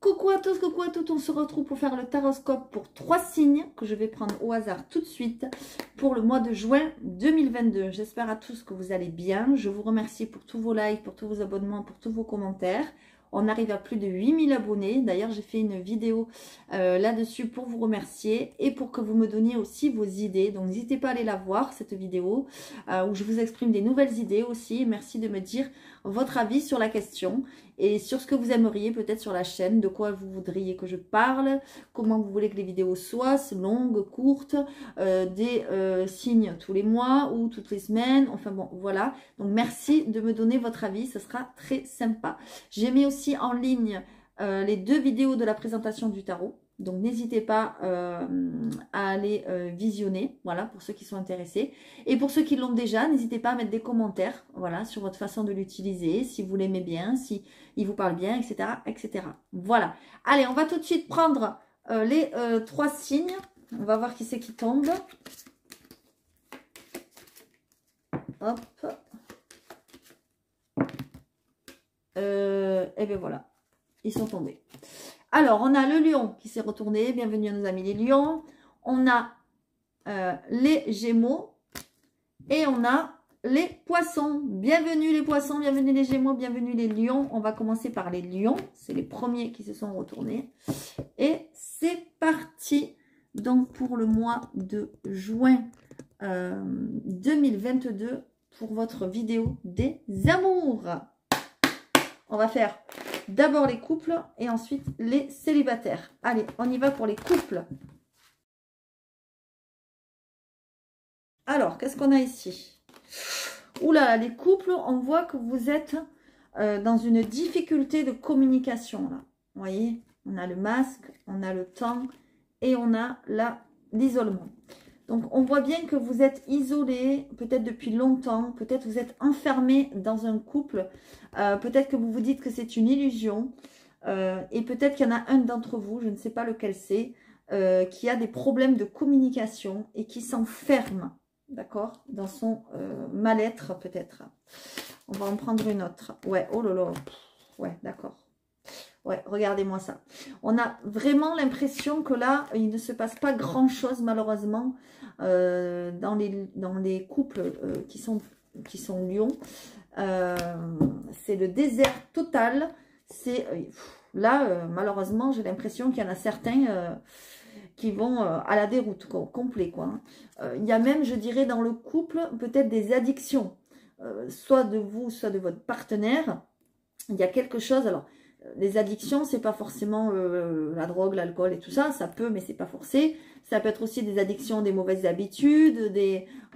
Coucou à tous, coucou à toutes, on se retrouve pour faire le taroscope pour 3 signes que je vais prendre au hasard tout de suite pour le mois de juin 2022. J'espère à tous que vous allez bien. Je vous remercie pour tous vos likes, pour tous vos abonnements, pour tous vos commentaires. On arrive à plus de 8000 abonnés. D'ailleurs, j'ai fait une vidéo là-dessus pour vous remercier et pour que vous me donniez aussi vos idées. Donc, n'hésitez pas à aller la voir, cette vidéo, où je vous exprime des nouvelles idées aussi. Merci de me dire votre avis sur la question et sur ce que vous aimeriez peut-être sur la chaîne, de quoi vous voudriez que je parle, comment vous voulez que les vidéos soient, longues, courtes, des signes tous les mois ou toutes les semaines. Enfin bon, voilà. Donc, merci de me donner votre avis, ce sera très sympa. J'ai mis aussi en ligne les 2 vidéos de la présentation du tarot. Donc, n'hésitez pas à aller visionner, voilà, pour ceux qui sont intéressés. Et pour ceux qui l'ont déjà, n'hésitez pas à mettre des commentaires, voilà, sur votre façon de l'utiliser, si vous l'aimez bien, si il vous parle bien, etc., etc. Voilà. Allez, on va tout de suite prendre les 3 signes. On va voir qui c'est qui tombe. Hop. Et bien voilà, ils sont tombés. Alors, on a le lion qui s'est retourné. Bienvenue à nos amis les lions. On a les gémeaux. Et on a les poissons. Bienvenue les poissons, bienvenue les gémeaux, bienvenue les lions. On va commencer par les lions. C'est les premiers qui se sont retournés. Et c'est parti. Donc, pour le mois de juin 2022, pour votre vidéo des amours. On va faire d'abord les couples et ensuite les célibataires. Allez, on y va pour les couples. Alors, qu'est-ce qu'on a ici? Oula, les couples, on voit que vous êtes dans une difficulté de communication. Là. Vous voyez, on a le masque, on a le temps et on a l'isolement. Donc, on voit bien que vous êtes isolé, peut-être depuis longtemps, peut-être vous êtes enfermé dans un couple, peut-être que vous vous dites que c'est une illusion, et peut-être qu'il y en a un d'entre vous, je ne sais pas lequel c'est, qui a des problèmes de communication et qui s'enferme, d'accord, dans son mal-être peut-être. On va en prendre une autre. Ouais, oh là là, ouais, d'accord. Ouais, regardez-moi ça. On a vraiment l'impression que là, il ne se passe pas grand-chose malheureusement dans les couples qui sont lions. C'est le désert total. C'est là, malheureusement, j'ai l'impression qu'il y en a certains qui vont à la déroute, complet, quoi. Il y a même, je dirais, dans le couple, peut-être des addictions, soit de vous, soit de votre partenaire. Il y a quelque chose, alors... Les addictions, c'est pas forcément la drogue, l'alcool et tout ça. Ça peut, mais c'est pas forcé. Ça peut être aussi des addictions, des mauvaises habitudes,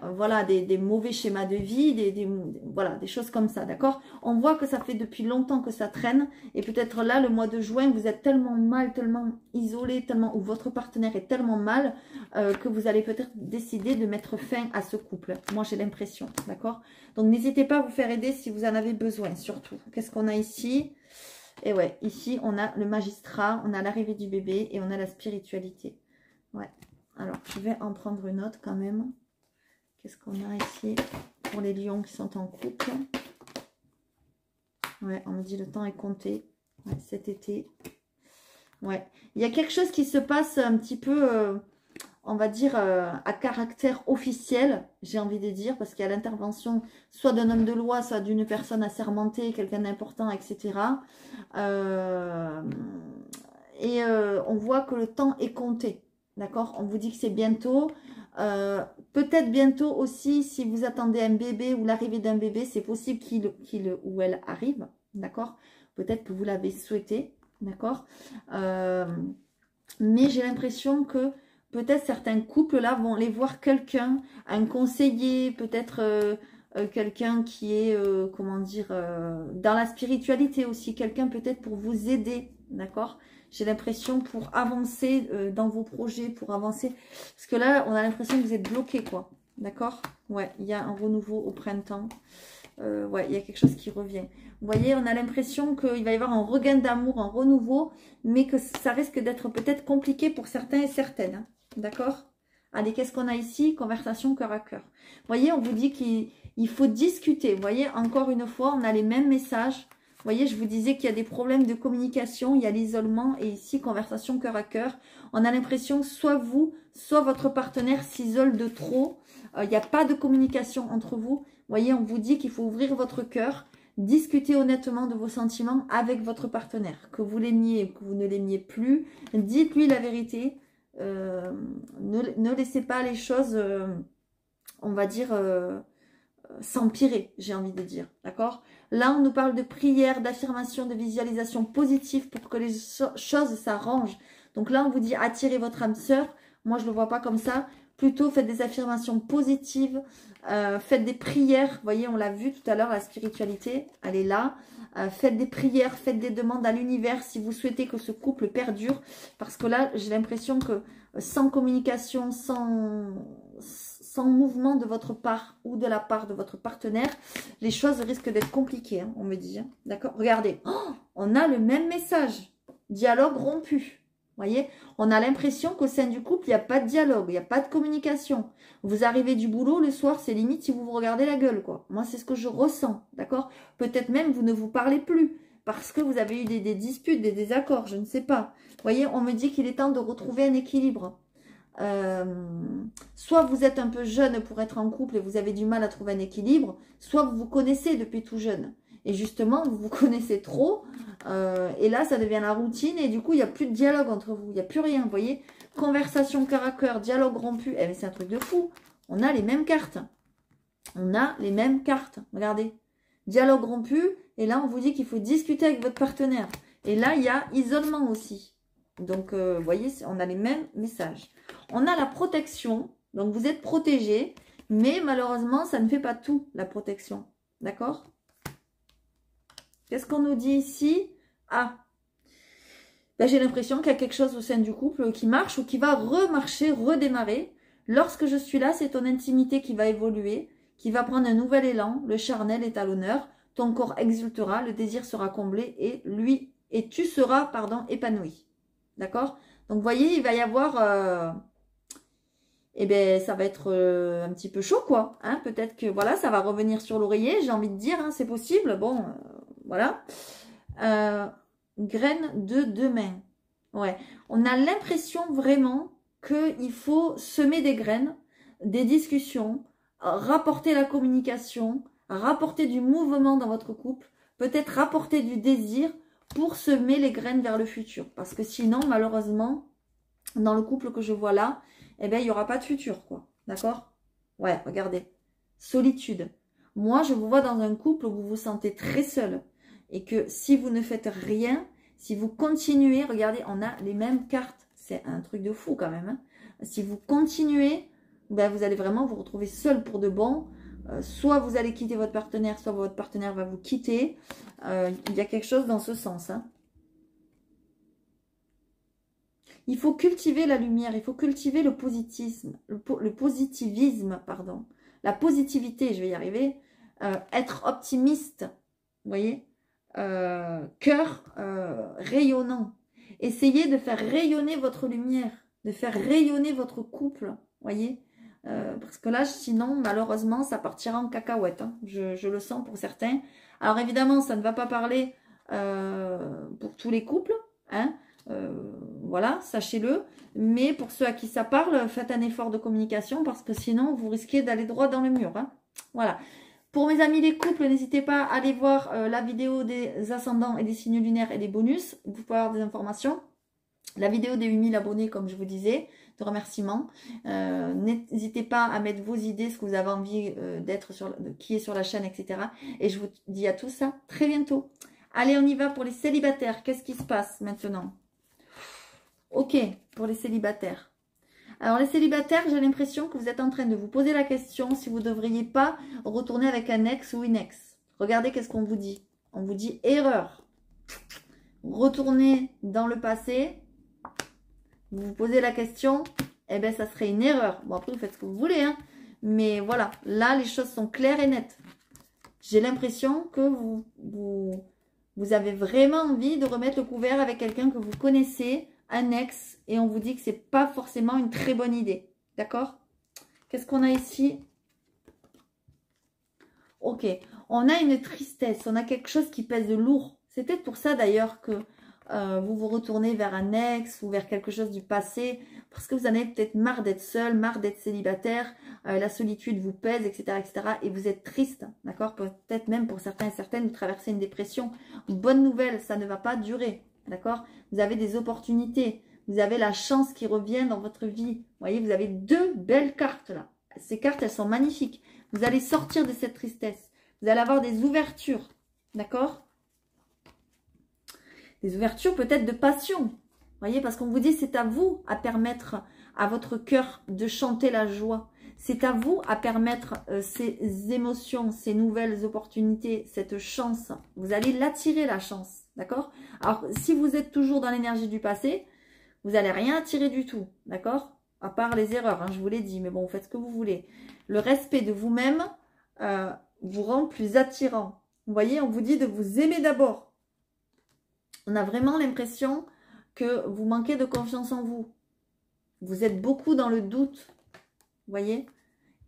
voilà, des mauvais schémas de vie, voilà, des choses comme ça, d'accord? On voit que ça fait depuis longtemps que ça traîne. Et peut-être là, le mois de juin, vous êtes tellement mal, tellement isolé, tellement, ou votre partenaire est tellement mal que vous allez peut-être décider de mettre fin à ce couple. Moi, j'ai l'impression, d'accord? Donc, n'hésitez pas à vous faire aider si vous en avez besoin, surtout. Qu'est-ce qu'on a ici? Et ouais, ici, on a le magistrat, on a l'arrivée du bébé et on a la spiritualité. Ouais, alors, je vais en prendre une autre quand même. Qu'est-ce qu'on a ici pour les lions qui sont en couple? Ouais, on me dit le temps est compté. Ouais, cet été. Ouais, il y a quelque chose qui se passe un petit peu... on va dire, à caractère officiel, j'ai envie de dire, parce qu'il y a l'intervention soit d'un homme de loi, soit d'une personne assermentée, quelqu'un d'important, etc. On voit que le temps est compté, d'accord? On vous dit que c'est bientôt. Peut-être bientôt aussi, si vous attendez un bébé ou l'arrivée d'un bébé, c'est possible qu'il ou elle arrive, d'accord? Peut-être que vous l'avez souhaité, d'accord? Mais j'ai l'impression que peut-être certains couples là vont aller voir quelqu'un, un conseiller, peut-être quelqu'un qui est, comment dire, dans la spiritualité aussi, quelqu'un peut-être pour vous aider, d'accord? J'ai l'impression pour avancer dans vos projets, pour avancer, parce que là on a l'impression que vous êtes bloqué, quoi, d'accord? Ouais, il y a un renouveau au printemps. Ouais, il y a quelque chose qui revient. Vous voyez, on a l'impression qu'il va y avoir un regain d'amour, un renouveau, mais que ça risque d'être peut-être compliqué pour certains et certaines. Hein, d'accord? Allez, qu'est-ce qu'on a ici? Conversation cœur à cœur. Vous voyez, on vous dit qu'il faut discuter. Vous voyez, encore une fois, on a les mêmes messages Vous voyez, je vous disais qu'il y a des problèmes de communication, il y a l'isolement et ici, conversation cœur à cœur. On a l'impression que soit vous, soit votre partenaire s'isole de trop. Il n'y a pas de communication entre vous. Vous voyez, on vous dit qu'il faut ouvrir votre cœur, discuter honnêtement de vos sentiments avec votre partenaire. Que vous l'aimiez, que vous ne l'aimiez plus, dites-lui la vérité. Ne laissez pas les choses, on va dire, s'empirer, j'ai envie de dire, d'accord? Là, on nous parle de prière, d'affirmation, de visualisation positive pour que les choses s'arrangent. Donc là, on vous dit attirez votre âme sœur. Moi, je ne le vois pas comme ça. Plutôt, faites des affirmations positives, faites des prières. Vous voyez, on l'a vu tout à l'heure, la spiritualité, elle est là. Faites des prières, faites des demandes à l'univers si vous souhaitez que ce couple perdure. Parce que là, j'ai l'impression que sans communication, sans mouvement de votre part ou de la part de votre partenaire, les choses risquent d'être compliquées, hein, on me dit. Hein. D'accord? Regardez, oh, on a le même message. Dialogue rompu. Vous voyez? On a l'impression qu'au sein du couple, il n'y a pas de dialogue, il n'y a pas de communication. Vous arrivez du boulot, le soir, c'est limite si vous vous regardez la gueule, quoi. Moi, c'est ce que je ressens, d'accord? Peut-être même vous ne vous parlez plus parce que vous avez eu des disputes, des désaccords, je ne sais pas. Vous voyez, on me dit qu'il est temps de retrouver un équilibre. Soit vous êtes un peu jeune pour être en couple et vous avez du mal à trouver un équilibre, soit vous vous connaissez depuis tout jeune. Et justement, vous vous connaissez trop. Et là, ça devient la routine. Et du coup, il n'y a plus de dialogue entre vous. Il n'y a plus rien, vous voyez. Conversation cœur à cœur, dialogue rompu. Eh bien, c'est un truc de fou. On a les mêmes cartes. On a les mêmes cartes. Regardez. Dialogue rompu. Et là, on vous dit qu'il faut discuter avec votre partenaire. Et là, il y a isolement aussi. Donc, vous voyez, on a les mêmes messages. On a la protection. Donc, vous êtes protégé. Mais malheureusement, ça ne fait pas tout, la protection. D'accord ? Qu'est-ce qu'on nous dit ici? Ah, ben, j'ai l'impression qu'il y a quelque chose au sein du couple qui marche ou qui va remarcher, redémarrer. Lorsque je suis là, c'est ton intimité qui va évoluer, qui va prendre un nouvel élan. Le charnel est à l'honneur. Ton corps exultera, le désir sera comblé et tu seras, pardon, épanoui. D'accord? Donc, vous voyez, il va y avoir... eh bien, ça va être un petit peu chaud, quoi. Hein? Peut-être que, voilà, ça va revenir sur l'oreiller, j'ai envie de dire, hein, c'est possible. Bon, voilà. Graines de demain. Ouais. On a l'impression vraiment qu'il faut semer des graines, des discussions, rapporter la communication, rapporter du mouvement dans votre couple, peut-être rapporter du désir pour semer les graines vers le futur. Parce que sinon, malheureusement, dans le couple que je vois là, eh bien, il n'y aura pas de futur, quoi. D'accord? Ouais, regardez. Solitude. Moi, je vous vois dans un couple où vous vous sentez très seul. Et que si vous ne faites rien, si vous continuez, regardez, on a les mêmes cartes. C'est un truc de fou quand même. Hein. Si vous continuez, ben, vous allez vraiment vous retrouver seul pour de bon. Soit vous allez quitter votre partenaire, soit votre partenaire va vous quitter. Il y a quelque chose dans ce sens. Hein. Il faut cultiver la lumière, il faut cultiver le positivisme, pardon. La positivité, je vais y arriver. Être optimiste, vous voyez. Cœur rayonnant. Essayez de faire rayonner votre lumière, de faire rayonner votre couple, voyez. Parce que là, sinon, malheureusement, ça partira en cacahuète. Hein. Je le sens pour certains. Alors évidemment, ça ne va pas parler pour tous les couples, hein. Voilà, sachez-le. Mais pour ceux à qui ça parle, faites un effort de communication parce que sinon, vous risquez d'aller droit dans le mur. Hein. Voilà. Pour mes amis les couples, n'hésitez pas à aller voir la vidéo des ascendants et des signes lunaires et des bonus. Vous pouvez avoir des informations. La vidéo des 8000 abonnés, comme je vous disais, de remerciements. N'hésitez pas à mettre vos idées, ce que vous avez envie d'être qui est sur la chaîne, etc. Et je vous dis à tous ça très bientôt. Allez, on y va pour les célibataires. Qu'est-ce qui se passe maintenant? Ok, pour les célibataires. Alors, les célibataires, j'ai l'impression que vous êtes en train de vous poser la question si vous ne devriez pas retourner avec un ex ou une ex. Regardez qu'est-ce qu'on vous dit. On vous dit erreur. Retourner dans le passé, vous vous posez la question, eh bien, ça serait une erreur. Bon, après, vous faites ce que vous voulez, hein. Mais voilà, là, les choses sont claires et nettes. J'ai l'impression que vous avez vraiment envie de remettre le couvert avec quelqu'un que vous connaissez, un ex, et on vous dit que c'est pas forcément une très bonne idée. D'accord? Qu'est-ce qu'on a ici? Ok. On a une tristesse. On a quelque chose qui pèse lourd. C'est peut-être pour ça d'ailleurs que vous vous retournez vers un ex ou vers quelque chose du passé, parce que vous en avez peut-être marre d'être seul, marre d'être célibataire, la solitude vous pèse, etc., etc. Et vous êtes triste, d'accord? Peut-être même pour certains et certaines, vous traversez une dépression. Bonne nouvelle, ça ne va pas durer, d'accord? Vous avez des opportunités, vous avez la chance qui revient dans votre vie. Vous voyez, vous avez deux belles cartes là. Ces cartes, elles sont magnifiques. Vous allez sortir de cette tristesse. Vous allez avoir des ouvertures, d'accord? Des ouvertures peut-être de passion. Vous voyez, parce qu'on vous dit, c'est à vous à permettre à votre cœur de chanter la joie. C'est à vous à permettre ces émotions, ces nouvelles opportunités, cette chance. Vous allez l'attirer, la chance, d'accord? Alors, si vous êtes toujours dans l'énergie du passé, vous n'allez rien attirer du tout, d'accord? À part les erreurs, hein, je vous l'ai dit, mais bon, vous faites ce que vous voulez. Le respect de vous-même vous rend plus attirant. Vous voyez, on vous dit de vous aimer d'abord. On a vraiment l'impression que vous manquez de confiance en vous. Vous êtes beaucoup dans le doute, vous voyez?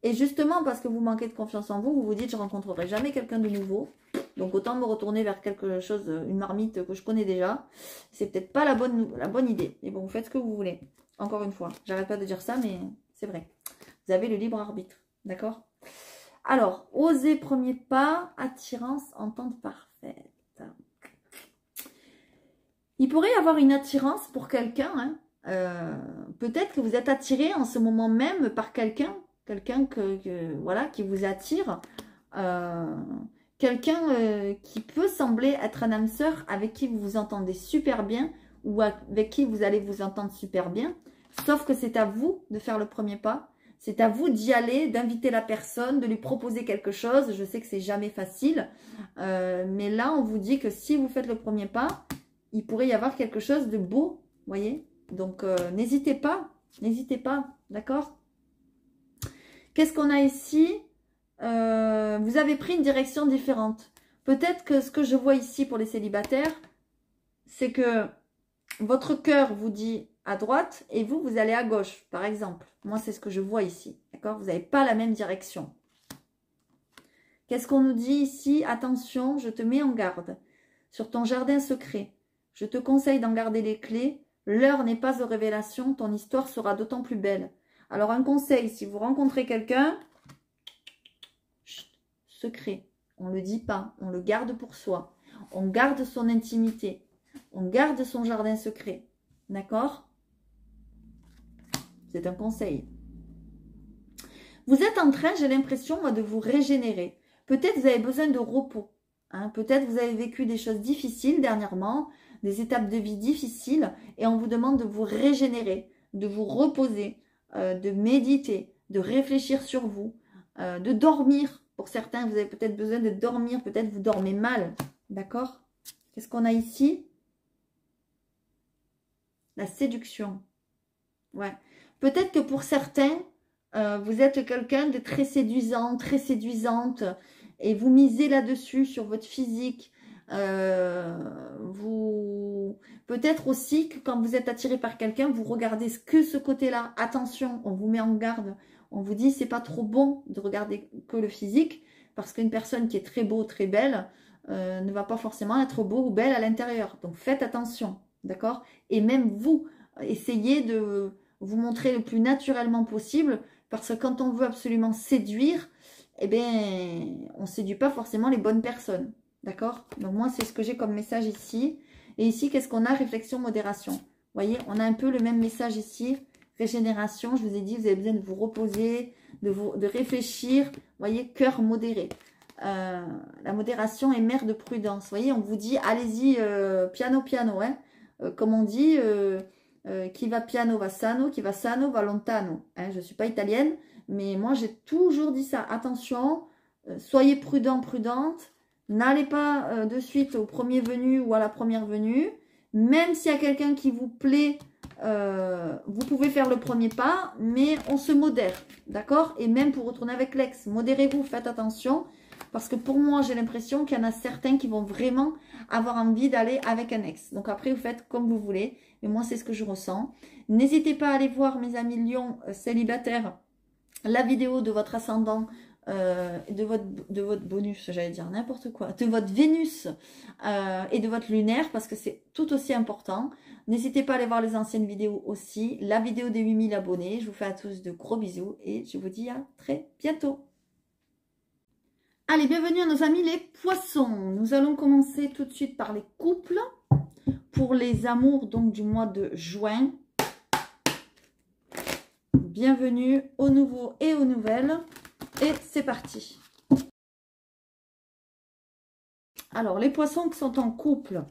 Et justement, parce que vous manquez de confiance en vous, vous vous dites, je ne rencontrerai jamais quelqu'un de nouveau. Donc, autant me retourner vers quelque chose, une marmite que je connais déjà. C'est peut-être pas la bonne idée. Mais bon, vous faites ce que vous voulez. Encore une fois, j'arrête pas de dire ça, mais c'est vrai. Vous avez le libre arbitre, d'accord? Alors, oser premier pas, attirance, entente parfaite. Il pourrait y avoir une attirance pour quelqu'un. Hein. Peut-être que vous êtes attiré en ce moment même par quelqu'un. Quelqu'un voilà, qui vous attire. Quelqu'un qui peut sembler être un âme sœur avec qui vous vous entendez super bien ou avec qui vous allez vous entendre super bien. Sauf que c'est à vous de faire le premier pas. C'est à vous d'y aller, d'inviter la personne, de lui proposer quelque chose. Je sais que c'est jamais facile. Mais là, on vous dit que si vous faites le premier pas, il pourrait y avoir quelque chose de beau. Vous voyez? Donc, n'hésitez pas. N'hésitez pas. D'accord? Qu'est-ce qu'on a ici? Vous avez pris une direction différente. Peut-être que ce que je vois ici pour les célibataires, c'est que votre cœur vous dit à droite et vous, vous allez à gauche, par exemple. Moi, c'est ce que je vois ici. D'accord? Vous n'avez pas la même direction. Qu'est-ce qu'on nous dit ici? Attention, je te mets en garde sur ton jardin secret. Je te conseille d'en garder les clés. L'heure n'est pas aux révélations. Ton histoire sera d'autant plus belle. Alors, un conseil, si vous rencontrez quelqu'un, secret. On ne le dit pas. On le garde pour soi. On garde son intimité. On garde son jardin secret. D'accord? C'est un conseil. Vous êtes en train, j'ai l'impression, de vous régénérer. Peut-être vous avez besoin de repos. Hein? Peut-être vous avez vécu des choses difficiles dernièrement, des étapes de vie difficiles, et on vous demande de vous régénérer, de vous reposer, de méditer, de réfléchir sur vous, de dormir. Pour certains, vous avez peut-être besoin de dormir, peut-être vous dormez mal. D'accord? Qu'est-ce qu'on a ici? La séduction. Ouais. Peut-être que pour certains, vous êtes quelqu'un de très séduisant, très séduisante, et vous misez là-dessus, sur votre physique. Peut-être aussi que quand vous êtes attiré par quelqu'un, vous regardez que ce côté-là. Attention, on vous met en garde. On vous dit, c'est pas trop bon de regarder que le physique, parce qu'une personne qui est très beau, très belle, ne va pas forcément être beau ou belle à l'intérieur. Donc faites attention, d'accord? Et même vous, essayez de vous montrer le plus naturellement possible, parce que quand on veut absolument séduire, eh bien, on ne séduit pas forcément les bonnes personnes. D'accord? Donc moi, c'est ce que j'ai comme message ici. Et ici, qu'est-ce qu'on a? Réflexion, modération. Vous voyez, on a un peu le même message ici. Régénération, je vous ai dit, vous avez besoin de vous reposer, de réfléchir. Vous voyez, cœur modéré. La modération est mère de prudence. Vous voyez, on vous dit, allez-y, piano, piano. Hein? Comme on dit... qui va piano va sano, qui va sano va lontano. Hein, je ne suis pas italienne, mais moi j'ai toujours dit ça. Attention, soyez prudent, prudente. N'allez pas de suite au premier venu ou à la première venue. Même s'il y a quelqu'un qui vous plaît, vous pouvez faire le premier pas, mais on se modère. D'accord? Et même pour retourner avec l'ex, modérez-vous, faites attention. Parce que pour moi, j'ai l'impression qu'il y en a certains qui vont vraiment avoir envie d'aller avec un ex. Donc après, vous faites comme vous voulez. Mais moi, c'est ce que je ressens. N'hésitez pas à aller voir, mes amis lions célibataires, la vidéo de votre ascendant de votre bonus, j'allais dire n'importe quoi, de votre Vénus et de votre lunaire, parce que c'est tout aussi important. N'hésitez pas à aller voir les anciennes vidéos aussi. La vidéo des 8000 abonnés. Je vous fais à tous de gros bisous et je vous dis à très bientôt. Allez, bienvenue à nos amis les poissons. Nous allons commencer tout de suite par les couples. Pour les amours donc du mois de juin. Bienvenue aux nouveaux et aux nouvelles. Et c'est parti. Alors, les poissons qui sont en couple.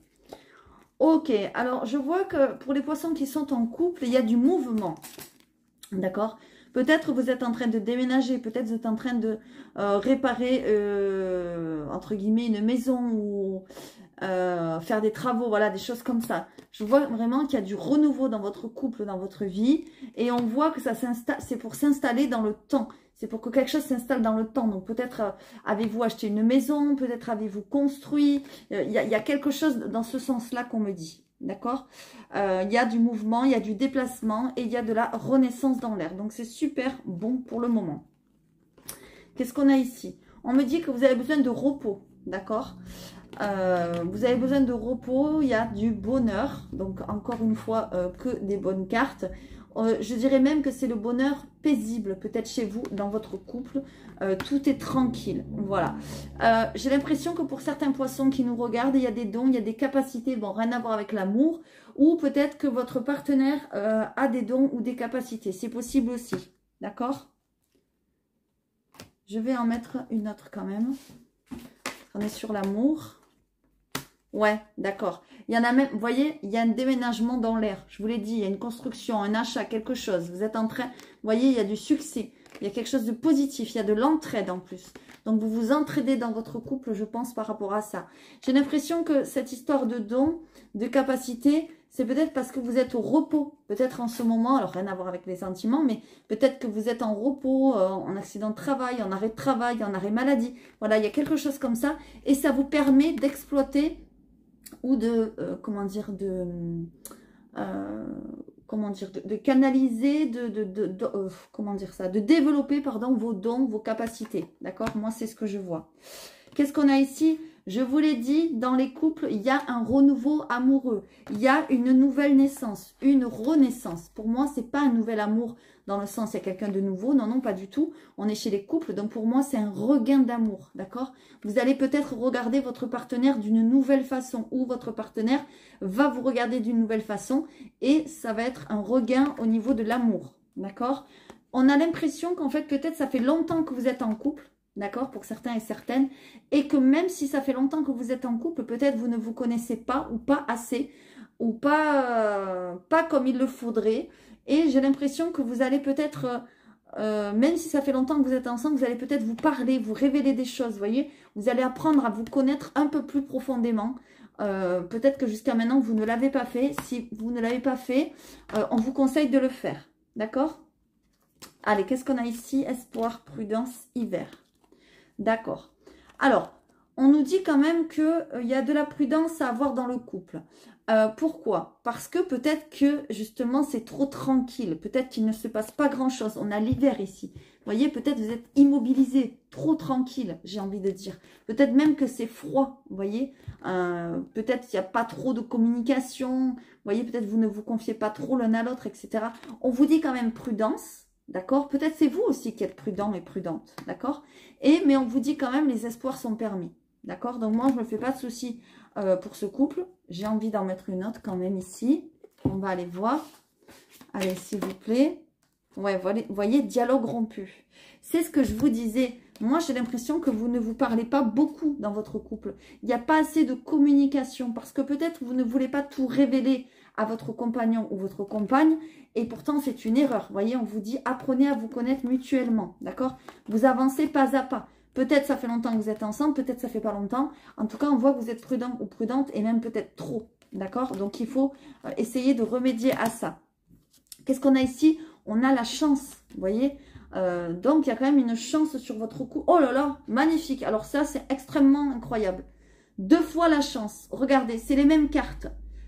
Ok, alors je vois que pour les poissons qui sont en couple, il y a du mouvement. D'accord? Peut-être vous êtes en train de déménager, peut-être vous êtes en train de réparer, entre guillemets, une maison ou faire des travaux, voilà, des choses comme ça. Je vois vraiment qu'il y a du renouveau dans votre couple, dans votre vie. Et on voit que ça s'installe, c'est pour s'installer dans le temps. C'est pour que quelque chose s'installe dans le temps. Donc peut-être avez-vous acheté une maison, peut-être avez-vous construit. Il y a quelque chose dans ce sens-là qu'on me dit. D'accord? Il y a du mouvement, il y a du déplacement et il y a de la renaissance dans l'air. Donc c'est super bon pour le moment. Qu'est-ce qu'on a ici? On me dit que vous avez besoin de repos. D'accord? Vous avez besoin de repos, il y a du bonheur. Donc encore une fois, que des bonnes cartes. Je dirais même que c'est le bonheur paisible, peut-être chez vous, dans votre couple. Tout est tranquille, voilà. J'ai l'impression que pour certains poissons qui nous regardent, il y a des dons, il y a des capacités, bon, rien à voir avec l'amour. Ou peut-être que votre partenaire a des dons ou des capacités. C'est possible aussi, d'accord? Je vais en mettre une autre quand même. On est sur l'amour. Ouais, d'accord. Il y en a même, vous voyez, il y a un déménagement dans l'air. Je vous l'ai dit, il y a une construction, un achat, quelque chose. Vous êtes en train, vous voyez, il y a du succès. Il y a quelque chose de positif, il y a de l'entraide en plus. Donc vous vous entraidez dans votre couple, je pense, par rapport à ça. J'ai l'impression que cette histoire de don, de capacité, c'est peut-être parce que vous êtes au repos. Peut-être en ce moment, alors rien à voir avec les sentiments, mais peut-être que vous êtes en repos, en accident de travail, en arrêt de travail, en arrêt maladie. Voilà, il y a quelque chose comme ça. Et ça vous permet d'exploiter ou de, de canaliser, de développer, pardon, vos dons, vos capacités. D'accord? Moi, c'est ce que je vois. Qu'est-ce qu'on a ici? Je vous l'ai dit, dans les couples, il y a un renouveau amoureux. Il y a une nouvelle naissance, une renaissance. Pour moi, c'est pas un nouvel amour dans le sens, il y a quelqu'un de nouveau. Non, non, pas du tout. On est chez les couples, donc pour moi, c'est un regain d'amour. D'accord? Vous allez peut-être regarder votre partenaire d'une nouvelle façon ou votre partenaire va vous regarder d'une nouvelle façon et ça va être un regain au niveau de l'amour. D'accord? On a l'impression qu'en fait, peut-être ça fait longtemps que vous êtes en couple. D'accord, pour certains et certaines, et que même si ça fait longtemps que vous êtes en couple, peut-être vous ne vous connaissez pas ou pas assez, ou pas comme il le faudrait, et j'ai l'impression que vous allez peut-être, même si ça fait longtemps que vous êtes ensemble, vous allez peut-être vous parler, vous révéler des choses, vous voyez, vous allez apprendre à vous connaître un peu plus profondément, peut-être que jusqu'à maintenant vous ne l'avez pas fait. Si vous ne l'avez pas fait, on vous conseille de le faire, d'accord? Allez, qu'est-ce qu'on a ici? Espoir, prudence, hiver. D'accord. Alors, on nous dit quand même qu'il y a de la prudence à avoir dans le couple. Pourquoi? Parce que peut-être que justement c'est trop tranquille. Peut-être qu'il ne se passe pas grand-chose. On a l'hiver ici. Vous voyez, peut-être vous êtes immobilisé, trop tranquille, j'ai envie de dire. Peut-être même que c'est froid, vous voyez. Peut-être qu'il n'y a pas trop de communication. Vous voyez, peut-être vous ne vous confiez pas trop l'un à l'autre, etc. On vous dit quand même prudence. D'accord? Peut-être c'est vous aussi qui êtes prudent et prudente. D'accord? Mais on vous dit quand même les espoirs sont permis. D'accord? Donc moi, je ne me fais pas de soucis pour ce couple. J'ai envie d'en mettre une autre quand même ici. On va aller voir. Allez, s'il vous plaît. Ouais, vous voyez, dialogue rompu. C'est ce que je vous disais. Moi, j'ai l'impression que vous ne vous parlez pas beaucoup dans votre couple. Il n'y a pas assez de communication parce que peut-être vous ne voulez pas tout révéler à votre compagnon ou votre compagne et pourtant c'est une erreur. Vous voyez, on vous dit apprenez à vous connaître mutuellement, d'accord? Vous avancez pas à pas. Peut-être ça fait longtemps que vous êtes ensemble, peut-être ça fait pas longtemps. En tout cas, on voit que vous êtes prudent ou prudente et même peut-être trop, d'accord? Donc il faut essayer de remédier à ça. Qu'est-ce qu'on a ici? On a la chance, vous voyez? Donc il y a quand même une chance sur votre coup. Oh là là, magnifique. Alors ça, c'est extrêmement incroyable. 2 fois la chance. Regardez, c'est les mêmes cartes.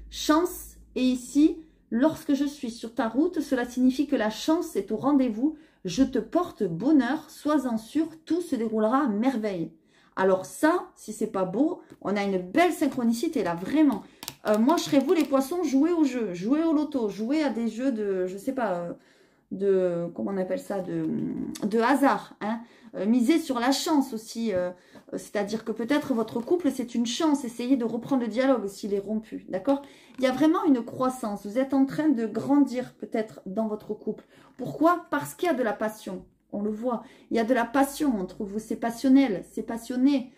Chance. Et ici, lorsque je suis sur ta route, cela signifie que la chance est au rendez-vous. je te porte bonheur, sois-en sûr, tout se déroulera à merveille. Alors ça, si c'est pas beau, on a une belle synchronicité là, vraiment. Moi, je serais vous les poissons, jouez au jeu, jouez au loto, jouez à des jeux de, je sais pas, comment on appelle ça, de hasard. Hein. Misez sur la chance aussi. C'est-à-dire que peut-être votre couple, c'est une chance. Essayez de reprendre le dialogue s'il est rompu. D'accord? Il y a vraiment une croissance. Vous êtes en train de grandir peut-être dans votre couple. Pourquoi? Parce qu'il y a de la passion. On le voit. Il y a de la passion entre vous. C'est passionnel, c'est passionné,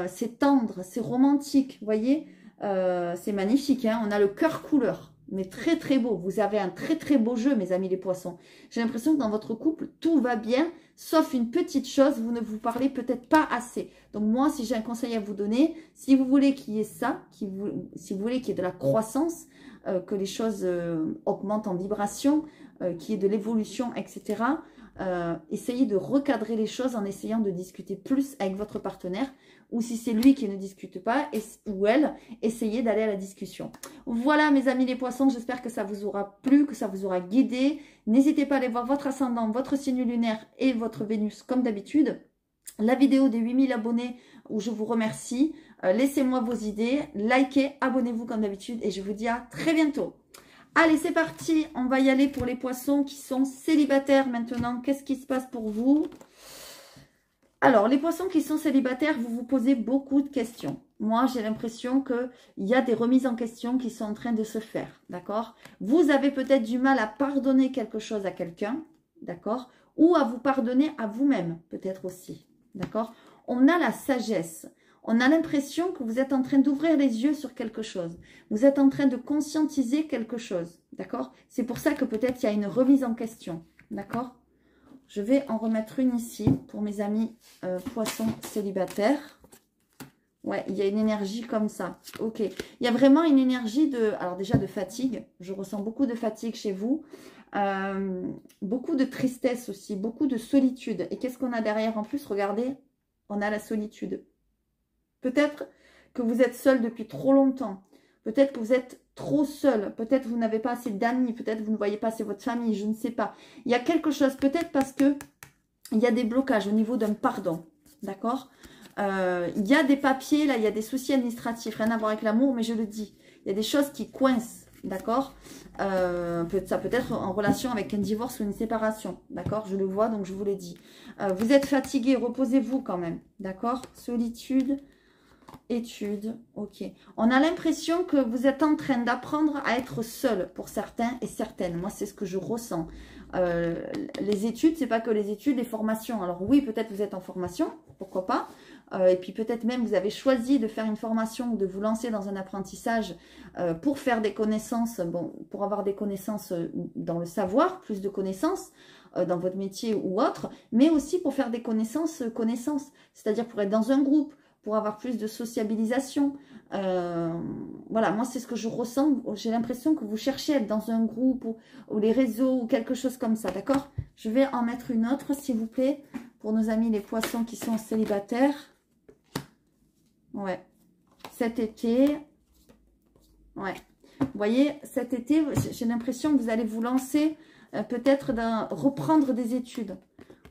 c'est tendre, c'est romantique. Vous voyez? C'est magnifique. Hein, on a le cœur couleur. Mais très très beau. Vous avez un très très beau jeu, mes amis les poissons. J'ai l'impression que dans votre couple, tout va bien, sauf une petite chose, vous ne vous parlez peut-être pas assez. Donc moi, si j'ai un conseil à vous donner, si vous voulez qu'il y ait ça, si vous voulez qu'il y ait de la croissance, que les choses augmentent en vibration, qu'il y ait de l'évolution, etc., essayez de recadrer les choses en essayant de discuter plus avec votre partenaire, ou si c'est lui qui ne discute pas, ou elle, essayez d'aller à la discussion. Voilà mes amis les poissons, j'espère que ça vous aura plu, que ça vous aura guidé. N'hésitez pas à aller voir votre ascendant, votre signe lunaire et votre Vénus comme d'habitude. La vidéo des 8000 abonnés où je vous remercie. Laissez-moi vos idées, likez, abonnez-vous comme d'habitude et je vous dis à très bientôt. Allez, c'est parti, on va y aller pour les poissons qui sont célibataires maintenant. Qu'est-ce qui se passe pour vous? Alors, les poissons qui sont célibataires, vous vous posez beaucoup de questions. Moi, j'ai l'impression qu'il y a des remises en question qui sont en train de se faire, d'accord? Vous avez peut-être du mal à pardonner quelque chose à quelqu'un, d'accord? Ou à vous pardonner à vous-même, peut-être aussi, d'accord? On a la sagesse. On a l'impression que vous êtes en train d'ouvrir les yeux sur quelque chose. Vous êtes en train de conscientiser quelque chose, d'accord? C'est pour ça que peut-être il y a une remise en question, d'accord? Je vais en remettre une ici pour mes amis poissons célibataires. Ouais, il y a une énergie comme ça. Ok. Il y a vraiment une énergie de... Alors déjà de fatigue. Je ressens beaucoup de fatigue chez vous. Beaucoup de tristesse aussi. Beaucoup de solitude. Et qu'est-ce qu'on a derrière en plus? Regardez, on a la solitude. Peut-être que vous êtes seul depuis trop longtemps. Peut-être que vous êtes trop seul. Peut-être que vous n'avez pas assez d'amis. Peut-être que vous ne voyez pas assez votre famille. Je ne sais pas. Il y a quelque chose. Peut-être parce que il y a des blocages au niveau d'un pardon. D'accord? Il y a des papiers, là, il y a des soucis administratifs. Rien à voir avec l'amour, mais je le dis. Il y a des choses qui coincent. D'accord? Ça peut être en relation avec un divorce ou une séparation. D'accord? Je le vois, donc je vous l'ai dit. Vous êtes fatigué. Reposez-vous quand même. D'accord? Solitude. Études, ok. On a l'impression que vous êtes en train d'apprendre à être seul pour certains et certaines. Moi, c'est ce que je ressens. Les études, c'est pas que les études, les formations. Alors oui, peut-être vous êtes en formation, pourquoi pas. Et puis peut-être même vous avez choisi de faire une formation ou de vous lancer dans un apprentissage pour faire des connaissances, bon, pour avoir des connaissances dans le savoir, plus de connaissances dans votre métier ou autre, mais aussi pour faire des connaissances, c'est-à-dire pour être dans un groupe, pour avoir plus de sociabilisation. Voilà, moi c'est ce que je ressens. J'ai l'impression que vous cherchez à être dans un groupe ou les réseaux ou quelque chose comme ça, d'accord? Je vais en mettre une autre, s'il vous plaît, pour nos amis les poissons qui sont célibataires. Ouais, cet été, ouais. Vous voyez, cet été, j'ai l'impression que vous allez vous lancer peut-être reprendre des études.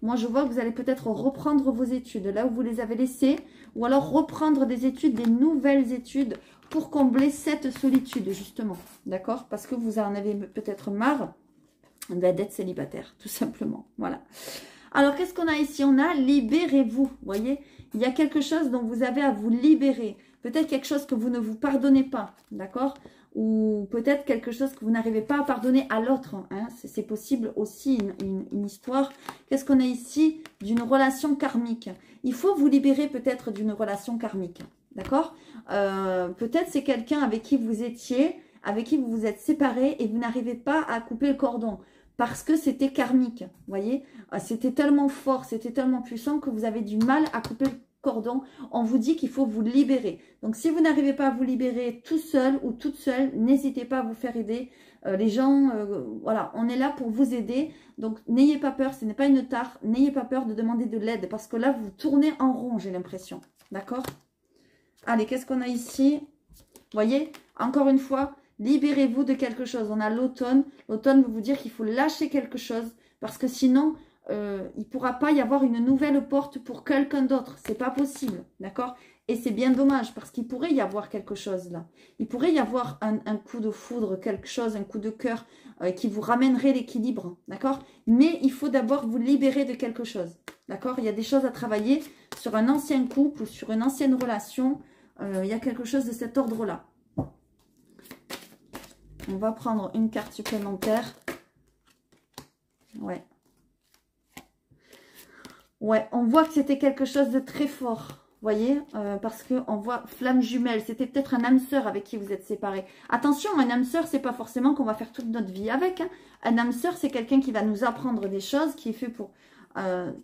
Moi, je vois que vous allez peut-être reprendre vos études là où vous les avez laissées, ou alors reprendre des études, des nouvelles études pour combler cette solitude, justement. D'accord? Parce que vous en avez peut-être marre d'être célibataire, tout simplement. Voilà. Alors, qu'est-ce qu'on a ici? On a libérez-vous. Vous voyez? Il y a quelque chose dont vous avez à vous libérer. Peut-être quelque chose que vous ne vous pardonnez pas. D'accord? Ou peut-être quelque chose que vous n'arrivez pas à pardonner à l'autre. Hein. C'est possible aussi une histoire. Qu'est-ce qu'on a ici? D'une relation karmique. Il faut vous libérer peut-être d'une relation karmique. D'accord? Peut-être c'est quelqu'un avec qui vous étiez, avec qui vous vous êtes séparés et vous n'arrivez pas à couper le cordon. Parce que c'était karmique. Vous voyez? C'était tellement fort, c'était tellement puissant que vous avez du mal à couper le cordon. On vous dit qu'il faut vous libérer. Donc, si vous n'arrivez pas à vous libérer tout seul ou toute seule, n'hésitez pas à vous faire aider. Les gens, voilà, on est là pour vous aider. Donc, n'ayez pas peur, ce n'est pas une tare. N'ayez pas peur de demander de l'aide parce que là, vous tournez en rond, j'ai l'impression. D'accord? Allez, qu'est-ce qu'on a ici? Vous voyez? Encore une fois, libérez-vous de quelque chose. On a l'automne. L'automne veut vous dire qu'il faut lâcher quelque chose parce que sinon, il ne pourra pas y avoir une nouvelle porte pour quelqu'un d'autre. C'est pas possible, d'accord? Et c'est bien dommage parce qu'il pourrait y avoir quelque chose là. Il pourrait y avoir un coup de foudre, quelque chose, un coup de cœur qui vous ramènerait l'équilibre, d'accord? Mais il faut d'abord vous libérer de quelque chose, d'accord? Il y a des choses à travailler sur un ancien couple ou sur une ancienne relation. Il y a quelque chose de cet ordre-là. On va prendre une carte supplémentaire. Ouais. Ouais, on voit que c'était quelque chose de très fort. Vous voyez, parce qu'on voit flamme jumelle. C'était peut-être un âme sœur avec qui vous êtes séparés. Attention, un âme sœur, c'est pas forcément qu'on va faire toute notre vie avec. Hein. Un âme sœur, c'est quelqu'un qui va nous apprendre des choses, qui est fait pour,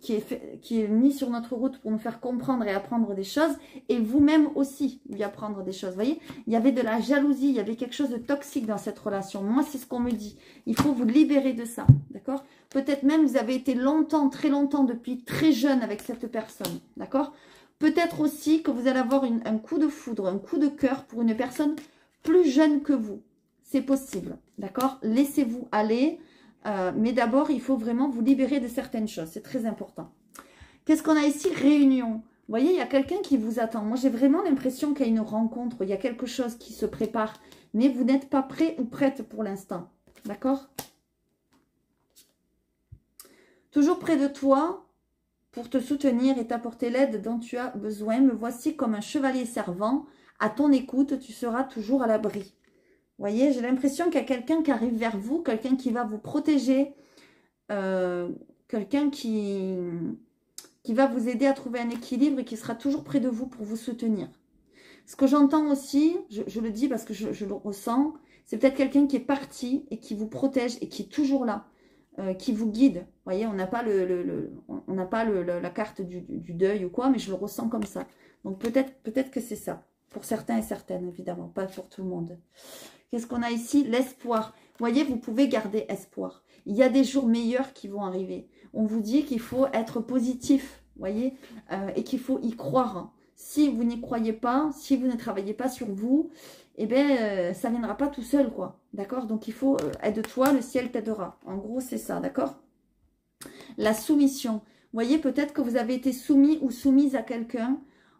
qui est mis sur notre route pour nous faire comprendre et apprendre des choses. Et vous-même aussi, lui apprendre des choses. Vous voyez, il y avait de la jalousie, il y avait quelque chose de toxique dans cette relation. Moi, c'est ce qu'on me dit. Il faut vous libérer de ça, d'accord? Peut-être même vous avez été longtemps, très longtemps, depuis très jeune avec cette personne, d'accord? Peut-être aussi que vous allez avoir un coup de foudre, un coup de cœur pour une personne plus jeune que vous. C'est possible, d'accord? Laissez-vous aller, mais d'abord, il faut vraiment vous libérer de certaines choses. C'est très important. Qu'est-ce qu'on a ici? Réunion. Vous voyez, il y a quelqu'un qui vous attend. Moi, j'ai vraiment l'impression qu'il y a une rencontre. Il y a quelque chose qui se prépare, mais vous n'êtes pas prêt ou prête pour l'instant, d'accord? Toujours près de toi, pour te soutenir et t'apporter l'aide dont tu as besoin. Me voici comme un chevalier servant. À ton écoute, tu seras toujours à l'abri. Vous voyez, j'ai l'impression qu'il y a quelqu'un qui arrive vers vous, quelqu'un qui va vous protéger, quelqu'un qui va vous aider à trouver un équilibre et qui sera toujours près de vous pour vous soutenir. Ce que j'entends aussi, je le dis parce que je le ressens, c'est peut-être quelqu'un qui est parti et qui vous protège et qui est toujours là. Qui vous guide. Vous voyez, on n'a pas, la carte du deuil ou quoi, mais je le ressens comme ça. Donc peut-être que c'est ça. Pour certains et certaines, évidemment, pas pour tout le monde. Qu'est-ce qu'on a ici? L'espoir. Vous voyez, vous pouvez garder espoir. Il y a des jours meilleurs qui vont arriver. On vous dit qu'il faut être positif, vous voyez, et qu'il faut y croire. Si vous n'y croyez pas, si vous ne travaillez pas sur vous, eh bien, ça ne viendra pas tout seul, quoi. D'accord? Donc, il faut, aide-toi, le ciel t'aidera. En gros, c'est ça, d'accord? La soumission. Vous voyez, peut-être que vous avez été soumis ou soumise à quelqu'un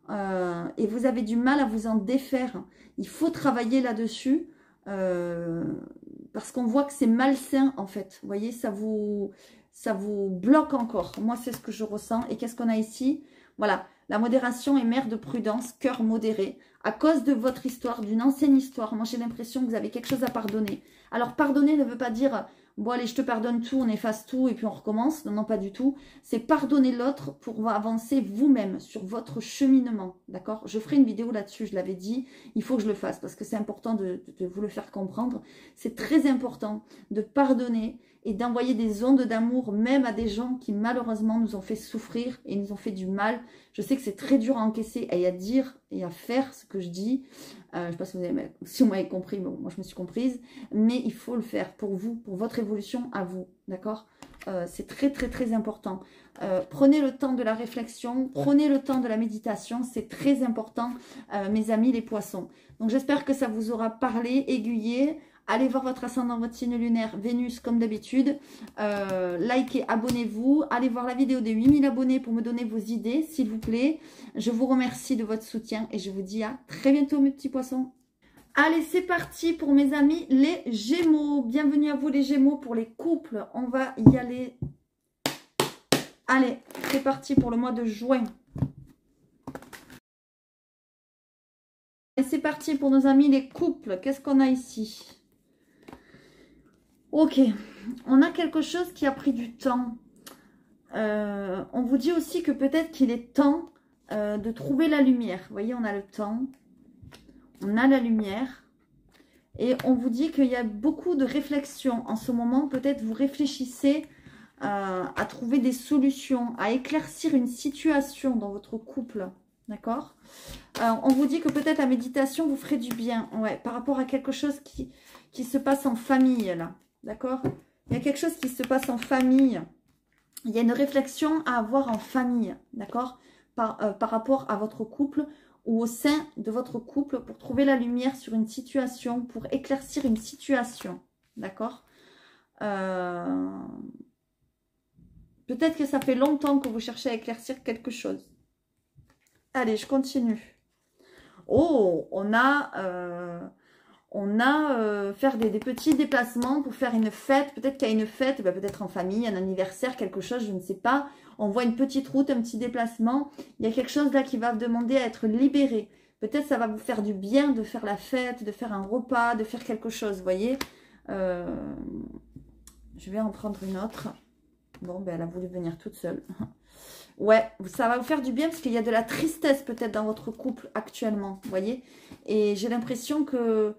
et vous avez du mal à vous en défaire. Il faut travailler là-dessus parce qu'on voit que c'est malsain, en fait. Vous voyez, ça vous bloque encore. Moi, c'est ce que je ressens. Et qu'est-ce qu'on a ici? Voilà. La modération est mère de prudence, cœur modéré. À cause de votre histoire, d'une ancienne histoire, moi j'ai l'impression que vous avez quelque chose à pardonner. Alors pardonner ne veut pas dire, bon allez je te pardonne tout, on efface tout et puis on recommence. Non, non, pas du tout. C'est pardonner l'autre pour avancer vous-même sur votre cheminement. D'accord? Je ferai une vidéo là-dessus, je l'avais dit. Il faut que je le fasse parce que c'est important de vous le faire comprendre. C'est très important de pardonner et d'envoyer des ondes d'amour même à des gens qui malheureusement nous ont fait souffrir et nous ont fait du mal. Je sais que c'est très dur à encaisser et à dire et à faire ce que je dis. Je ne sais pas si vous m'avez compris, bon, moi je me suis comprise. Mais il faut le faire pour vous, pour votre évolution à vous. D'accord? C'est très très très important. Prenez le temps de la réflexion, prenez le temps de la méditation. C'est très important, mes amis les poissons. Donc j'espère que ça vous aura parlé, aiguillé. Allez voir votre ascendant, votre signe lunaire, Vénus, comme d'habitude. Likez, abonnez-vous. Allez voir la vidéo des 8000 abonnés pour me donner vos idées, s'il vous plaît. Je vous remercie de votre soutien et je vous dis à très bientôt, mes petits poissons. Allez, c'est parti pour mes amis, les Gémeaux. Bienvenue à vous, les Gémeaux, pour les couples. On va y aller. Allez, c'est parti pour le mois de juin. Et c'est parti pour nos amis, les couples. Qu'est-ce qu'on a ici ? Ok, on a quelque chose qui a pris du temps. On vous dit aussi que peut-être qu'il est temps de trouver la lumière. Vous voyez, on a le temps, on a la lumière. Et on vous dit qu'il y a beaucoup de réflexions en ce moment. Peut-être vous réfléchissez à trouver des solutions, à éclaircir une situation dans votre couple. D'accord? On vous dit que peut-être la méditation vous ferait du bien. Ouais, par rapport à quelque chose qui se passe en famille, là. D'accord? Il y a quelque chose qui se passe en famille. Il y a une réflexion à avoir en famille. D'accord? Par rapport à votre couple ou au sein de votre couple pour trouver la lumière sur une situation, pour éclaircir une situation. D'accord? Peut-être que ça fait longtemps que vous cherchez à éclaircir quelque chose. Allez, je continue. Oh, on a faire des petits déplacements pour faire une fête. Peut-être qu'il y a une fête, ben peut-être en famille, un anniversaire, quelque chose, je ne sais pas. On voit une petite route, un petit déplacement. Il y a quelque chose là qui va vous demander à être libéré. Peut-être ça va vous faire du bien de faire la fête, de faire un repas, de faire quelque chose, vous voyez. Je vais en prendre une autre. Bon, ben elle a voulu venir toute seule. Ouais, ça va vous faire du bien parce qu'il y a de la tristesse peut-être dans votre couple actuellement, vous voyez. Et j'ai l'impression que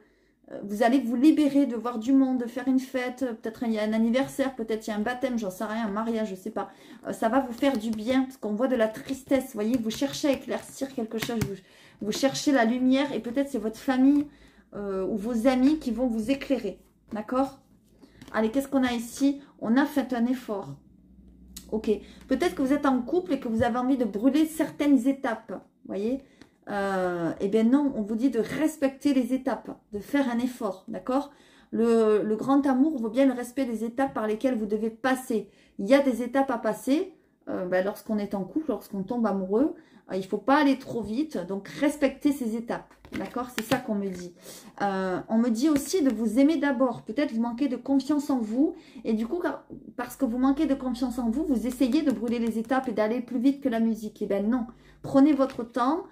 vous allez vous libérer de voir du monde, de faire une fête. Peut-être il y a un anniversaire, peut-être il y a un baptême, j'en sais rien, un mariage, je sais pas. Ça va vous faire du bien parce qu'on voit de la tristesse, vous voyez. Vous cherchez à éclaircir quelque chose, vous cherchez la lumière et peut-être c'est votre famille ou vos amis qui vont vous éclairer, d'accord? Allez, qu'est-ce qu'on a ici? On a fait un effort. Ok, peut-être que vous êtes en couple et que vous avez envie de brûler certaines étapes, vous voyez. Eh bien non, on vous dit de respecter les étapes, de faire un effort, d'accord. Le grand amour vaut bien le respect des étapes par lesquelles vous devez passer. Il y a des étapes à passer lorsqu'on est en couple, lorsqu'on tombe amoureux. Il ne faut pas aller trop vite, donc respectez ces étapes, d'accord. C'est ça qu'on me dit. On me dit aussi de vous aimer d'abord. Peut-être vous manquez de confiance en vous et du coup, parce que vous manquez de confiance en vous, vous essayez de brûler les étapes et d'aller plus vite que la musique. Eh bien non, prenez votre temps.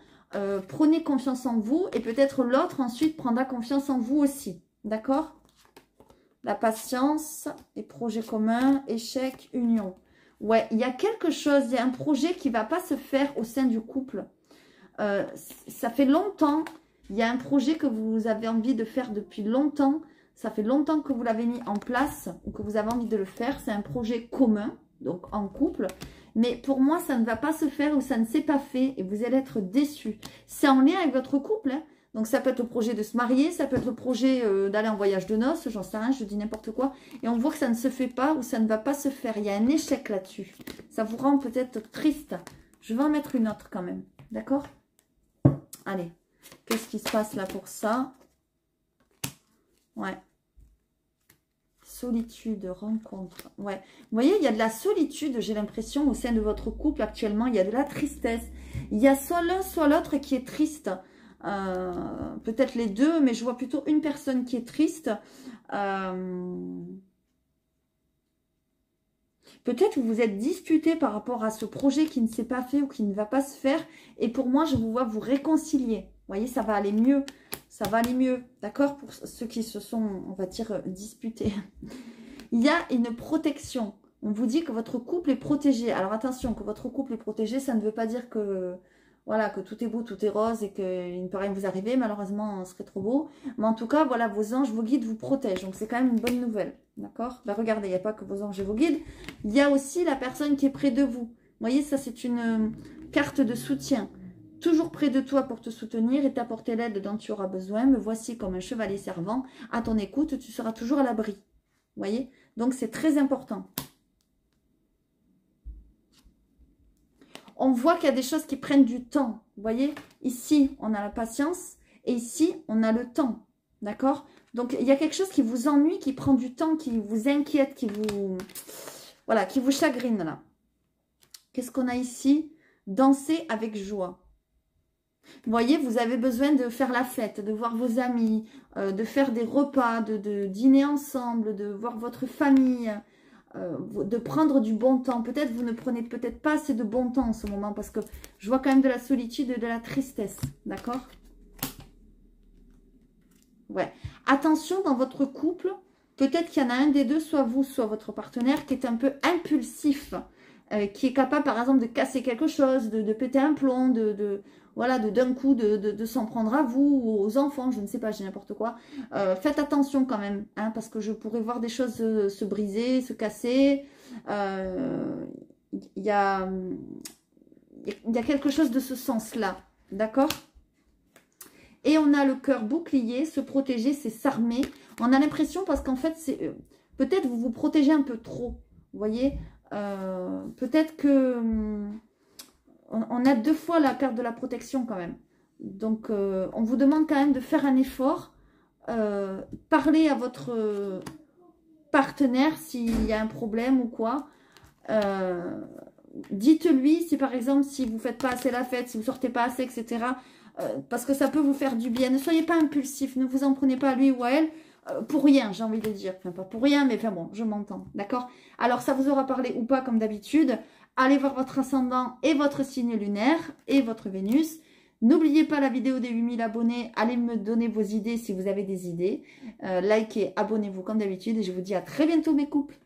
Prenez confiance en vous et peut-être l'autre ensuite prendra confiance en vous aussi. D'accord? La patience, les projets communs, échec, union. Ouais, il y a quelque chose, il y a un projet qui ne va pas se faire au sein du couple. Ça fait longtemps, il y a un projet que vous avez envie de faire depuis longtemps. Ça fait longtemps que vous l'avez mis en place ou que vous avez envie de le faire. C'est un projet commun, donc en couple. Mais pour moi, ça ne va pas se faire ou ça ne s'est pas fait et vous allez être déçus. C'est en lien avec votre couple. Hein. Donc, ça peut être le projet de se marier, ça peut être le projet d'aller en voyage de noces, j'en sais rien, je dis n'importe quoi. Et on voit que ça ne se fait pas ou ça ne va pas se faire. Il y a un échec là-dessus. Ça vous rend peut-être triste. Je vais en mettre une autre quand même. D'accord? Allez. Qu'est-ce qui se passe là pour ça? Ouais. Solitude, rencontre. Ouais. Vous voyez, il y a de la solitude, j'ai l'impression, au sein de votre couple actuellement. Il y a de la tristesse. Il y a soit l'un, soit l'autre qui est triste. Peut-être les deux, mais je vois plutôt une personne qui est triste. Peut-être que vous vous êtes disputé par rapport à ce projet qui ne s'est pas fait ou qui ne va pas se faire. Et pour moi, je vous vois vous réconcilier. Vous voyez, ça va aller mieux. Ça va aller mieux. D'accord? Pour ceux qui se sont, on va dire, disputés. Il y a une protection. On vous dit que votre couple est protégé. Alors attention, que votre couple est protégé, ça ne veut pas dire que... Voilà, que tout est beau, tout est rose et qu'il ne peut rien vous arriver. Malheureusement, ce serait trop beau. Mais en tout cas, voilà, vos anges, vos guides vous protègent. Donc, c'est quand même une bonne nouvelle. D'accord? Ben, regardez, il n'y a pas que vos anges et vos guides. Il y a aussi la personne qui est près de vous. Vous voyez, ça, c'est une carte de soutien. Toujours près de toi pour te soutenir et t'apporter l'aide dont tu auras besoin. Me voici comme un chevalier servant. À ton écoute, tu seras toujours à l'abri. Vous voyez? Donc, c'est très important. On voit qu'il y a des choses qui prennent du temps. Vous voyez, ici, on a la patience et ici, on a le temps. D'accord? Donc, il y a quelque chose qui vous ennuie, qui prend du temps, qui vous inquiète, qui vous... Voilà, qui vous chagrine là. Qu'est-ce qu'on a ici? Danser avec joie. Vous voyez, vous avez besoin de faire la fête, de voir vos amis, de faire des repas, de dîner ensemble, de voir votre famille... de prendre du bon temps. Peut-être vous ne prenez peut-être pas assez de bon temps en ce moment parce que je vois quand même de la solitude et de la tristesse. D'accord? Ouais. Attention dans votre couple, peut-être qu'il y en a un des deux, soit vous, soit votre partenaire, qui est un peu impulsif, qui est capable par exemple de casser quelque chose, de péter un plomb, voilà, d'un coup de s'en prendre à vous ou aux enfants, je ne sais pas, j'ai n'importe quoi. Faites attention quand même, hein, parce que je pourrais voir des choses se briser, se casser. Il y a quelque chose de ce sens-là, d'accord? Et on a le cœur bouclier, se protéger, c'est s'armer. On a l'impression, parce qu'en fait, c'est peut-être vous vous protégez un peu trop, vous voyez. Peut-être que... on a deux fois la carte de la protection quand même. Donc, on vous demande quand même de faire un effort. Parler à votre partenaire s'il y a un problème ou quoi. Dites-lui si par exemple, si vous ne faites pas assez la fête, si vous ne sortez pas assez, etc. Parce que ça peut vous faire du bien. Ne soyez pas impulsif, ne vous en prenez pas à lui ou à elle pour rien, j'ai envie de dire. Enfin, pas pour rien, mais enfin bon, je m'entends, d'accord? Alors, ça vous aura parlé ou pas, comme d'habitude. Allez voir votre ascendant et votre signe lunaire et votre Vénus. N'oubliez pas la vidéo des 8000 abonnés. Allez me donner vos idées si vous avez des idées. Likez, abonnez-vous comme d'habitude. Et je vous dis à très bientôt, mes couples.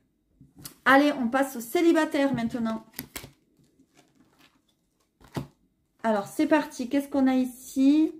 Allez, on passe aux célibataires maintenant. Alors, c'est parti. Qu'est-ce qu'on a ici?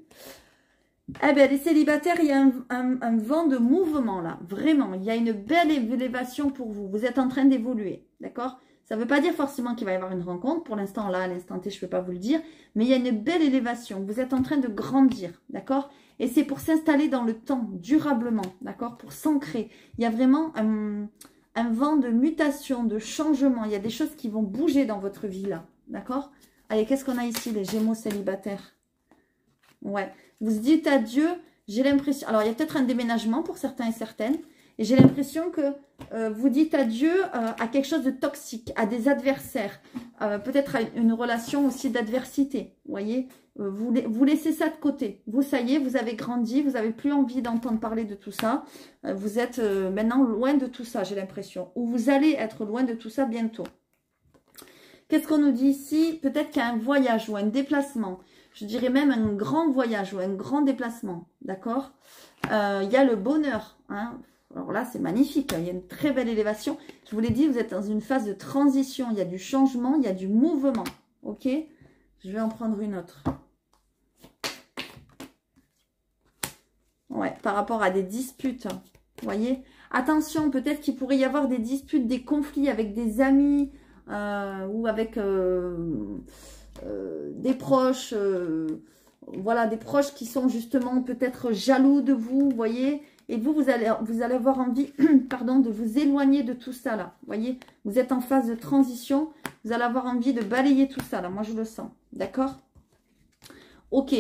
Eh bien, les célibataires, il y a un vent de mouvement là. Vraiment, il y a une belle élévation pour vous. Vous êtes en train d'évoluer, d'accord? Ça ne veut pas dire forcément qu'il va y avoir une rencontre. Pour l'instant, là, à l'instant T, je ne peux pas vous le dire. Mais il y a une belle élévation. Vous êtes en train de grandir, d'accord? Et c'est pour s'installer dans le temps, durablement, d'accord? Pour s'ancrer. Il y a vraiment un vent de mutation, de changement. Il y a des choses qui vont bouger dans votre vie là, d'accord? Allez, qu'est-ce qu'on a ici, les Gémeaux célibataires? Ouais, vous dites adieu, j'ai l'impression... Alors, il y a peut-être un déménagement pour certains et certaines. Et j'ai l'impression que vous dites adieu à quelque chose de toxique, à des adversaires. Peut-être à une relation aussi d'adversité, vous voyez. Vous laissez ça de côté. Vous, ça y est, vous avez grandi, vous n'avez plus envie d'entendre parler de tout ça. Vous êtes maintenant loin de tout ça, j'ai l'impression. Ou vous allez être loin de tout ça bientôt. Qu'est-ce qu'on nous dit ici? Peut-être qu'il y a un voyage ou un déplacement. Je dirais même un grand voyage ou un grand déplacement. D'accord? Il y a le bonheur. Hein? Alors là, c'est magnifique. Il y a une très belle élévation. Je vous l'ai dit, vous êtes dans une phase de transition. Il y a du changement, il y a du mouvement. Ok? Je vais en prendre une autre. Ouais, par rapport à des disputes. Vous voyez? Attention, peut-être qu'il pourrait y avoir des disputes, des conflits avec des amis ou avec des proches. Voilà, des proches qui sont justement peut-être jaloux de vous, vous voyez? Et vous allez avoir envie, pardon, de vous éloigner de tout ça, là. Vous voyez? Vous êtes en phase de transition. Vous allez avoir envie de balayer tout ça, là. Moi, je le sens. D'accord? Ok.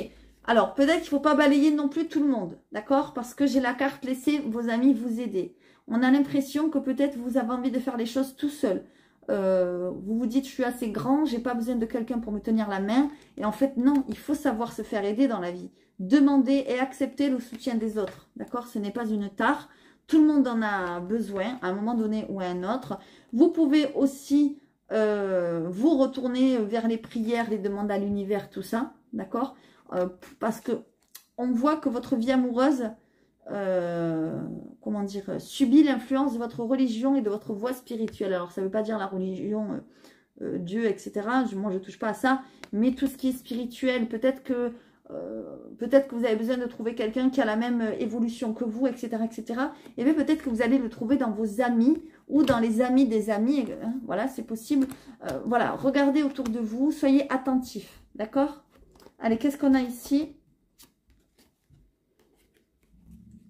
Alors, peut-être qu'il ne faut pas balayer non plus tout le monde. D'accord? Parce que j'ai la carte laissez vos amis vous aider. On a l'impression que peut-être vous avez envie de faire les choses tout seul. Vous vous dites, je suis assez grand, j'ai pas besoin de quelqu'un pour me tenir la main. Et en fait, non, il faut savoir se faire aider dans la vie. Demander et accepter le soutien des autres. D'accord? Ce n'est pas une tare. Tout le monde en a besoin à un moment donné ou à un autre. Vous pouvez aussi vous retourner vers les prières, les demandes à l'univers, tout ça. D'accord? Parce que on voit que votre vie amoureuse, comment dire, subit l'influence de votre religion et de votre voie spirituelle. Alors, ça ne veut pas dire la religion, Dieu, etc. Moi, je ne touche pas à ça. Mais tout ce qui est spirituel, peut-être que vous avez besoin de trouver quelqu'un qui a la même évolution que vous, etc., etc. Et bien, peut-être que vous allez le trouver dans vos amis ou dans les amis des amis. Hein, voilà, c'est possible. Voilà, regardez autour de vous. Soyez attentifs. D'accord? Allez, qu'est-ce qu'on a ici?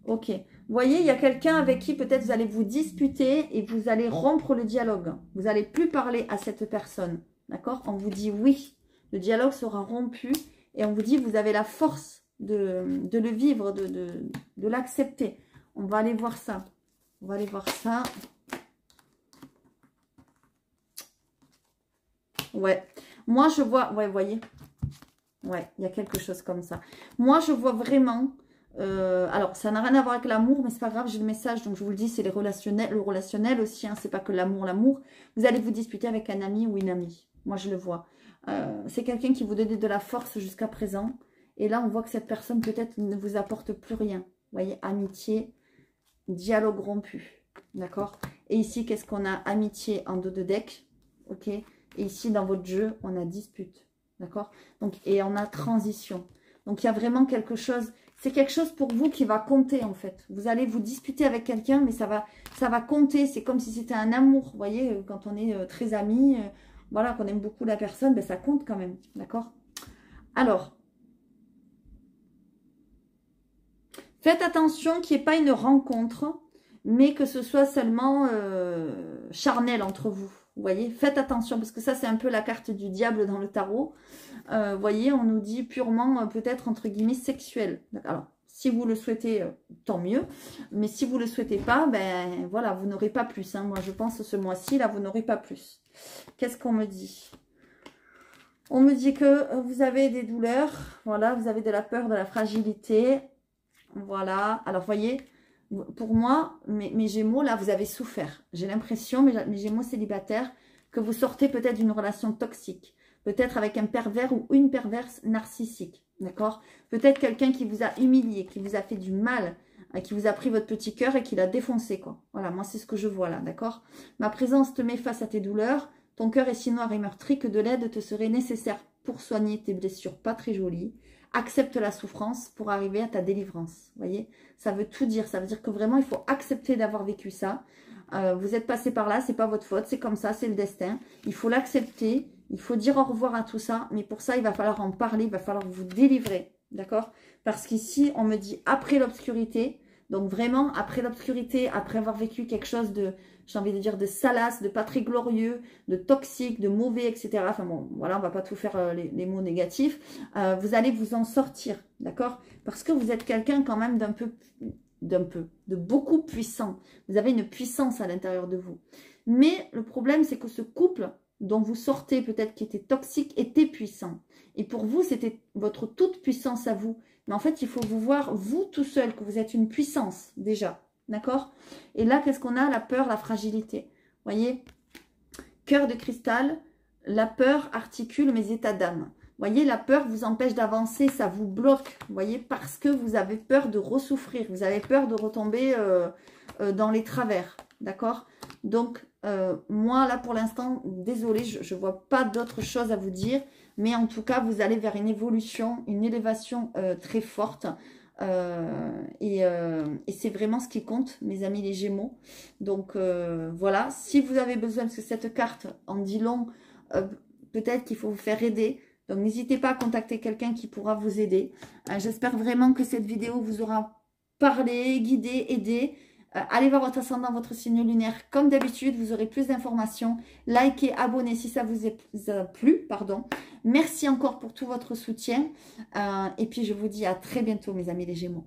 Ok. Vous voyez, il y a quelqu'un avec qui peut-être vous allez vous disputer et vous allez rompre le dialogue. Vous n'allez plus parler à cette personne. D'accord? On vous dit oui. Le dialogue sera rompu et on vous dit vous avez la force de le vivre, de l'accepter. On va aller voir ça. On va aller voir ça. Ouais. Moi, je vois... Ouais, vous voyez? Ouais, il y a quelque chose comme ça. Moi, je vois vraiment... alors, ça n'a rien à voir avec l'amour, mais c'est pas grave, j'ai le message, donc je vous le dis, c'est le relationnel aussi, hein, c'est pas que l'amour. Vous allez vous disputer avec un ami ou une amie. Moi, je le vois. C'est quelqu'un qui vous donnait de la force jusqu'à présent. Et là, on voit que cette personne, peut-être, ne vous apporte plus rien. Vous voyez, amitié, dialogue rompu. D'accord? Et ici, qu'est-ce qu'on a? Amitié en dos de deck. Ok? Et ici, dans votre jeu, on a dispute. D'accord? Donc, et on a transition. Donc, il y a vraiment quelque chose... C'est quelque chose pour vous qui va compter, en fait. Vous allez vous disputer avec quelqu'un, mais ça va compter. C'est comme si c'était un amour. Vous voyez, quand on est très amis, voilà, qu'on aime beaucoup la personne, ben, ça compte quand même. D'accord? Alors, faites attention qu'il n'y ait pas une rencontre, mais que ce soit seulement charnel entre vous. Vous voyez, faites attention, parce que ça, c'est un peu la carte du diable dans le tarot. Vous voyez, on nous dit purement, peut-être, entre guillemets, sexuel. Alors, Si vous le souhaitez, tant mieux. Mais si vous ne le souhaitez pas, ben voilà, vous n'aurez pas plus. Hein. Moi, je pense que ce mois-ci, là, vous n'aurez pas plus. Qu'est-ce qu'on me dit? On me dit que vous avez des douleurs. Voilà, vous avez de la peur, de la fragilité. Voilà. Alors, voyez, pour moi, mes Gémeaux, là, vous avez souffert. J'ai l'impression, mes Gémeaux célibataires, que vous sortez peut-être d'une relation toxique. Peut-être avec un pervers ou une perverse narcissique. D'accord? Peut-être quelqu'un qui vous a humilié, qui vous a fait du mal, qui vous a pris votre petit cœur et qui l'a défoncé, quoi. Voilà, moi, c'est ce que je vois là, d'accord? Ma présence te met face à tes douleurs. Ton cœur est si noir et meurtri que de l'aide te serait nécessaire pour soigner tes blessures pas très jolies. Accepte la souffrance pour arriver à ta délivrance. Vous voyez, ça veut tout dire. Ça veut dire que vraiment, il faut accepter d'avoir vécu ça. Vous êtes passé par là, c'est pas votre faute, c'est comme ça, c'est le destin. Il faut l'accepter, il faut dire au revoir à tout ça. Mais pour ça, il va falloir en parler, il va falloir vous délivrer. D'accord? Parce qu'ici, on me dit après l'obscurité. Donc vraiment, après l'obscurité, après avoir vécu quelque chose de, j'ai envie de dire, de salace, de pas très glorieux, de toxique, de mauvais, etc. Enfin bon, voilà, on va pas tout faire les mots négatifs. Vous allez vous en sortir, d'accord? Parce que vous êtes quelqu'un quand même de beaucoup puissant. Vous avez une puissance à l'intérieur de vous. Mais le problème, c'est que ce couple dont vous sortez, peut-être qui était toxique, était puissant. Et pour vous, c'était votre toute puissance à vous. Mais en fait, il faut vous voir, vous tout seul, que vous êtes une puissance, déjà. D'accord? Et là, qu'est-ce qu'on a? La peur, la fragilité. Vous voyez? Cœur de cristal, la peur articule mes états d'âme. Vous voyez, la peur vous empêche d'avancer, ça vous bloque. Vous voyez? Parce que vous avez peur de ressouffrir. Vous avez peur de retomber dans les travers. D'accord? Donc, moi, là, pour l'instant, désolée, je ne vois pas d'autre chose à vous dire. Mais en tout cas, vous allez vers une évolution, une élévation très forte. Et c'est vraiment ce qui compte, mes amis les Gémeaux. Donc, voilà. Si vous avez besoin, parce que cette carte en dit long, peut-être qu'il faut vous faire aider. Donc, n'hésitez pas à contacter quelqu'un qui pourra vous aider. J'espère vraiment que cette vidéo vous aura parlé, guidé, aidé. Allez voir votre ascendant, votre signe lunaire. Comme d'habitude, vous aurez plus d'informations. Likez, abonnez si ça vous a plu. Pardon. Merci encore pour tout votre soutien. Et puis, je vous dis à très bientôt, mes amis les Gémeaux.